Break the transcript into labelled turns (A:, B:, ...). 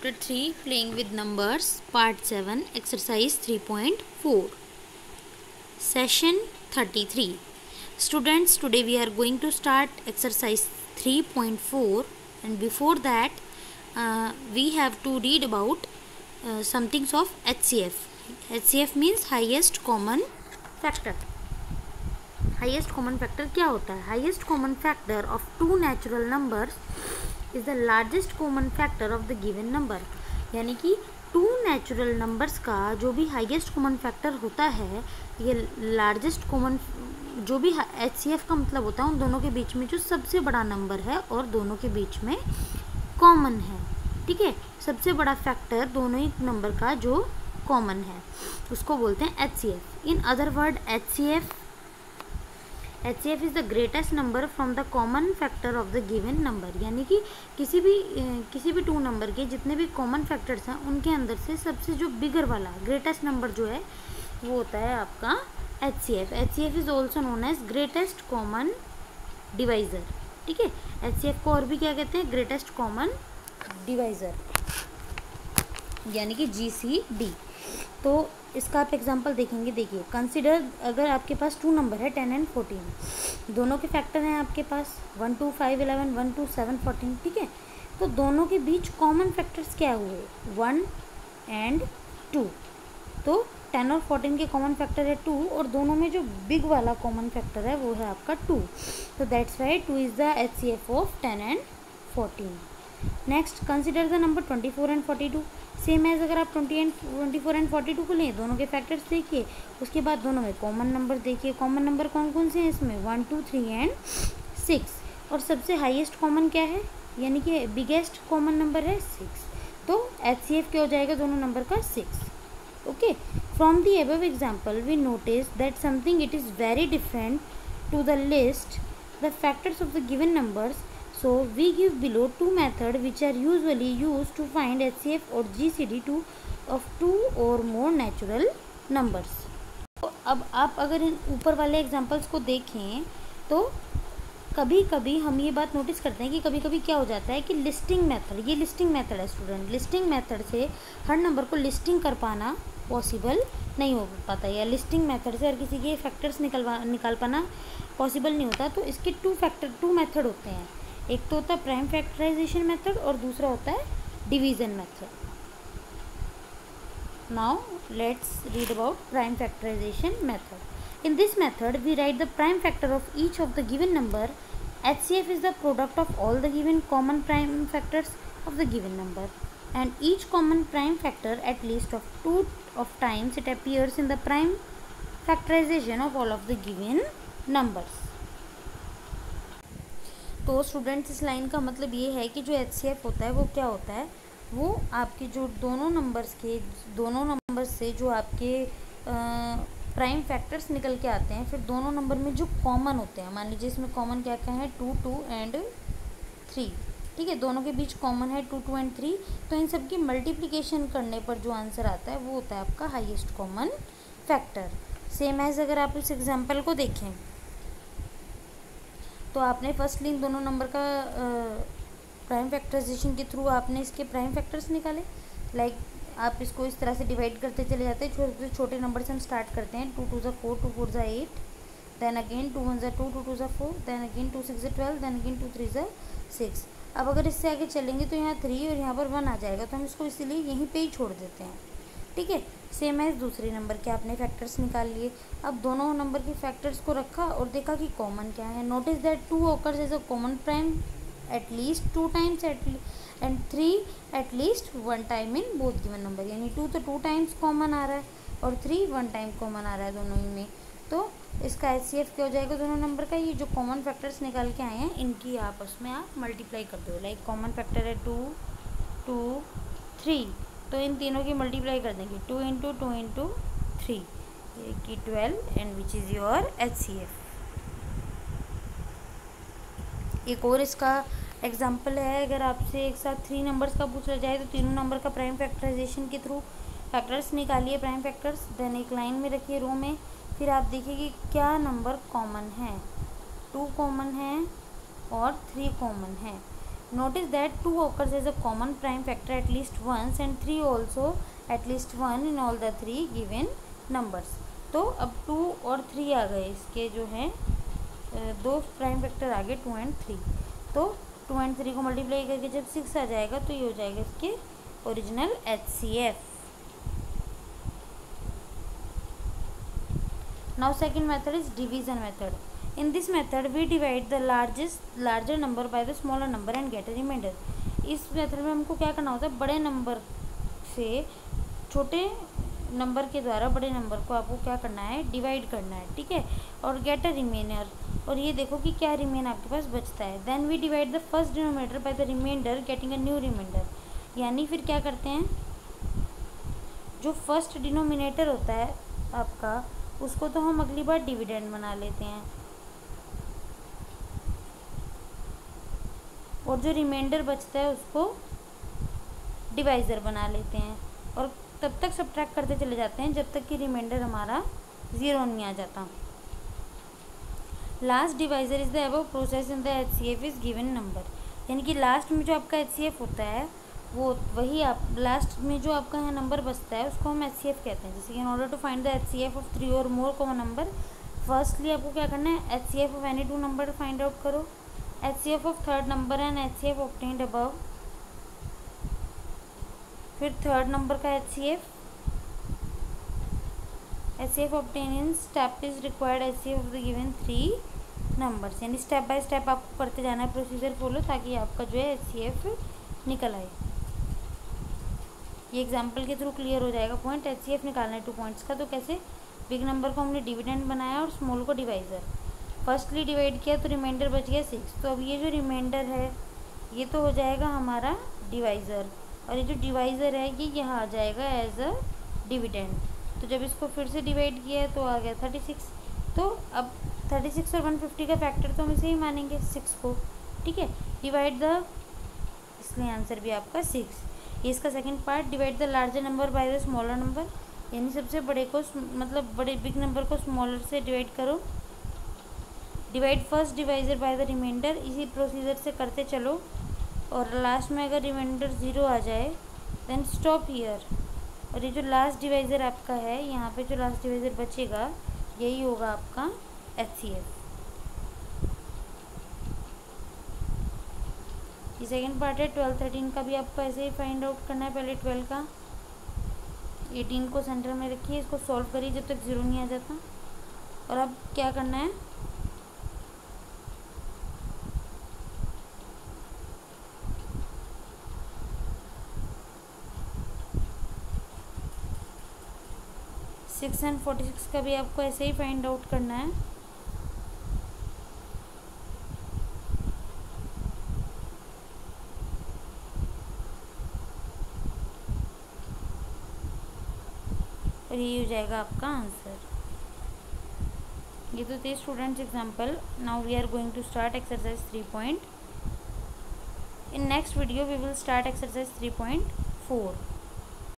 A: Chapter 3 Playing with Numbers Part 7 Exercise 3.4 Session 33. Students, today we are going to start exercise 3.4, and before that we have to read about some things of HCF. HCF means highest common factor. Highest common factor क्या होता है? Highest common factor of two natural numbers is the largest common factor of the given number. यानी कि to natural numbers का जो भी highest common factor होता है, ये लार्जेस्ट कॉमन, जो भी HCF का मतलब होता है उन दोनों के बीच में जो सबसे बड़ा नंबर है और दोनों के बीच में कॉमन है. ठीक है, सबसे बड़ा फैक्टर दोनों ही नंबर का जो कॉमन है उसको बोलते हैं HCF. In other word HCF is the greatest number from the common factor of the given number. यानी कि किसी भी टू नंबर के जितने भी कॉमन फैक्टर्स हैं उनके अंदर से सबसे जो बिगर वाला ग्रेटेस्ट नंबर जो है वो होता है आपका HCF. HCF is also known as greatest common divisor. ठीक है, HCF को और भी क्या कहते हैं? ग्रेटेस्ट कॉमन डिवाइज़र, यानी कि GCD. तो इसका आप एग्जांपल देखेंगे. देखिए, कंसिडर अगर आपके पास टू नंबर है 10 and 14, दोनों के फैक्टर हैं आपके पास 1 2 5 11 1 2 7 14. ठीक है, तो दोनों के बीच कॉमन फैक्टर्स क्या हुए? 1 and 2. तो 10 और 14 के कॉमन फैक्टर है 2, और दोनों में जो बिग वाला कॉमन फैक्टर है वो है आपका 2. तो that's why 2 is the HCF of 10 and 14. Next, consider the number 24 and 42. Same as अगर आप 24 and 42 को लें, दोनों के फैक्टर्स देखिए, उसके बाद दोनों में कॉमन नंबर देखिए. कॉमन नंबर कौन कौन से हैं इसमें? 1 2 3 and 6. और सबसे हाईएस्ट कॉमन क्या है, यानी कि बिगेस्ट कॉमन नंबर है 6. तो HCF क्या हो जाएगा दोनों नंबर का? 6. Okay, from the above example we notice that something it is very different to the list the factors of the given numbers. So we give below two methods which are usually used to find HCF or GCD of two or more natural numbers. तो अब आप अगर इन ऊपर वाले examples को देखें तो कभी कभी हम ये बात नोटिस करते हैं कि कभी कभी क्या हो जाता है कि लिस्टिंग मेथड, ये लिस्टिंग मेथड है स्टूडेंट, लिस्टिंग मेथड से हर नंबर को लिस्टिंग कर पाना पॉसिबल नहीं हो पाता, या लिस्टिंग मेथड से हर किसी के फैक्टर्स निकाल पाना पॉसिबल नहीं होता. तो इसके टू मेथड होते हैं. एक तो होता है प्राइम फैक्टराइजेशन मेथड और दूसरा होता है division method. Now let's read about prime factorization method. In this method we write the prime factor of each of the given number. HCF is the product of all the given common prime factors of the given number, and each common prime factor at least of 2 times it appears in the prime factorization of all of the given numbers. तो students, इस line का मतलब ये है कि जो HCF होता है वो क्या होता है? वो आपके जो दोनों नंबर से जो आपके प्राइम फैक्टर्स निकल के आते हैं, फिर दोनों नंबर में जो कॉमन होते हैं, मान लीजिए इसमें कॉमन क्या क्या है? 2 2 and 3. ठीक है, दोनों के बीच कॉमन है 2 2 and 3. तो इन सब की मल्टीप्लिकेशन करने पर जो आंसर आता है वो होता है आपका highest common factor. Same as अगर आप इस एग्जाम्पल को देखें तो आपने फर्स्ट इन दोनों नंबर का प्राइम फैक्टराइजेशन के थ्रू आपने इसके प्राइम फैक्टर्स निकाले. लाइक आप इसको इस तरह से डिवाइड करते चले जाते हैं. छोटे छोटे नंबर से हम स्टार्ट करते हैं. 2 2 4 2 4 8, then again 2 1 2 2 2 4, then again 2 6 12, then again 2 3 6. अब अगर इससे आगे चलेंगे तो यहाँ 3 और यहाँ पर 1 आ जाएगा, तो हम इसको इसीलिए यहीं पे ही छोड़ देते हैं. ठीक है, सेम एज दूसरे नंबर के आपने फैक्टर्स निकाल लिए. अब दोनों नंबर के फैक्टर्स को रखा और देखा कि कॉमन क्या है. Notice that 2 occurs as a common prime at least 2 times and 3 at least 1 time in both given number. यानी 2 तो 2 टाइम्स कॉमन आ रहा है और 3 1 टाइम कॉमन आ रहा है दोनों ही में. तो इसका HCF क्या हो जाएगा दोनों नंबर का? ये जो कॉमन फैक्टर्स निकाल के आए हैं इनकी आपस में आप मल्टीप्लाई कर दो. लाइक कॉमन फैक्टर है 2 2 3, तो इन तीनों की मल्टीप्लाई कर देंगे 2 × 2 × 3 की 12, and which is your HCF. एक और इसका एग्जांपल है. अगर आपसे एक साथ 3 नंबर्स का पूछा जाए तो तीनों नंबर का प्राइम फैक्टराइजेशन के थ्रू फैक्टर्स निकालिए, प्राइम फैक्टर्स, देन एक लाइन में रखिए रो में. फिर आप देखिए कि क्या नंबर कॉमन है. 2 कॉमन है और 3 कॉमन है. Notice that 2 occurs as a common prime factor at least once and 3 also at least 1 in all the 3 given numbers. तो अब 2 और 3 आ गए, इसके जो है 2 प्राइम फैक्टर आ गए 2 एंड 3. तो 2 एंड 3 को मल्टीप्लाई करके जब 6 आ जाएगा तो ये हो जाएगा इसके original HCF. Now second method is division method. In this method we divide the larger number by the smaller number and get a remainder. इस मेथड में हमको क्या करना होता है, बड़े नंबर से छोटे नंबर के द्वारा बड़े नंबर को आपको क्या करना है, डिवाइड करना है, ठीक है, और गेट अ रिमेनर. और ये देखो कि क्या रिमेन आपके पास बचता है. Then we divide the first denominator by the remainder getting a new remainder. यानी फिर क्या करते हैं, जो फर्स्ट डिनोमिनेटर होता है आपका उसको तो हम अगली बार डिविडेंड बना लेते हैं, और जो रिमाइंडर बचता है उसको डिवाइज़र बना लेते हैं, और तब तक सब्ट्रैक्ट करते चले जाते हैं जब तक कि रिमाइंडर हमारा 0 नहीं आ जाता. Last divisor is the above process in the HCF is given number. यानी कि लास्ट में जो आपका HCF होता है वो वही आप लास्ट में जो आपका यहाँ नंबर बचता है उसको हम HCF कहते हैं. जैसे कि in order to find the HCF of 3 और मोर कॉमन नंबर, फर्स्टली आपको क्या करना है, HCF of any 2 number find out करो, HCF of third number and HCF obtained above. फिर थर्ड नंबर का HCF obtain in step is required HCF of the given 3 numbers. यानी step by step आपको करते जाना है प्रोसीजर फॉलो, ताकि आपका जो है HCF निकल आए. ये एग्जाम्पल के थ्रू क्लियर हो जाएगा पॉइंट. HCF निकालना है 2 पॉइंट्स का. तो कैसे, बिग नंबर को हमने डिविडेंड बनाया और स्मॉल को डिवाइज़र. फर्स्टली डिवाइड किया तो रिमाइंडर बच गया 6. तो अब ये जो रिमाइंडर है ये तो हो जाएगा हमारा डिवाइज़र, और ये जो डिवाइज़र है ये यहाँ आ जाएगा एज अ डिविडेंड. तो जब इसको फिर से डिवाइड किया है तो आ गया 36. तो अब 36 और 150 का फैक्टर तो हम इसे ही मानेंगे 6 को, ठीक है. डिवाइड द, इसलिए आंसर भी आपका 6. ये इसका second part. Divide the larger number by the smaller number. यानी सबसे बड़े को मतलब बड़े बिग नंबर को स्मॉलर से डिवाइड करो. Divide first divisor by the remainder. इसी प्रोसीजर से करते चलो, और लास्ट में अगर रिमाइंडर 0 आ जाए देन स्टॉप हियर. और ये जो लास्ट डिवाइज़र आपका है, यहाँ पे जो लास्ट डिवाइज़र बचेगा यही होगा आपका HCF. ये सेकेंड पार्ट है. 12 13 का भी आपको ऐसे ही फाइंड आउट करना है. पहले 12 का, 18 को सेंटर में रखिए, इसको सॉल्व करिए जब तक 0 नहीं आ जाता. और अब क्या करना है, सिक्स एंड 46 का भी आपको ऐसे ही फाइंड आउट करना है. और ये हो जाएगा आपका आंसर. ये तो थे students example. Now we are going to start exercise 3. In next video we will start exercise 3.4.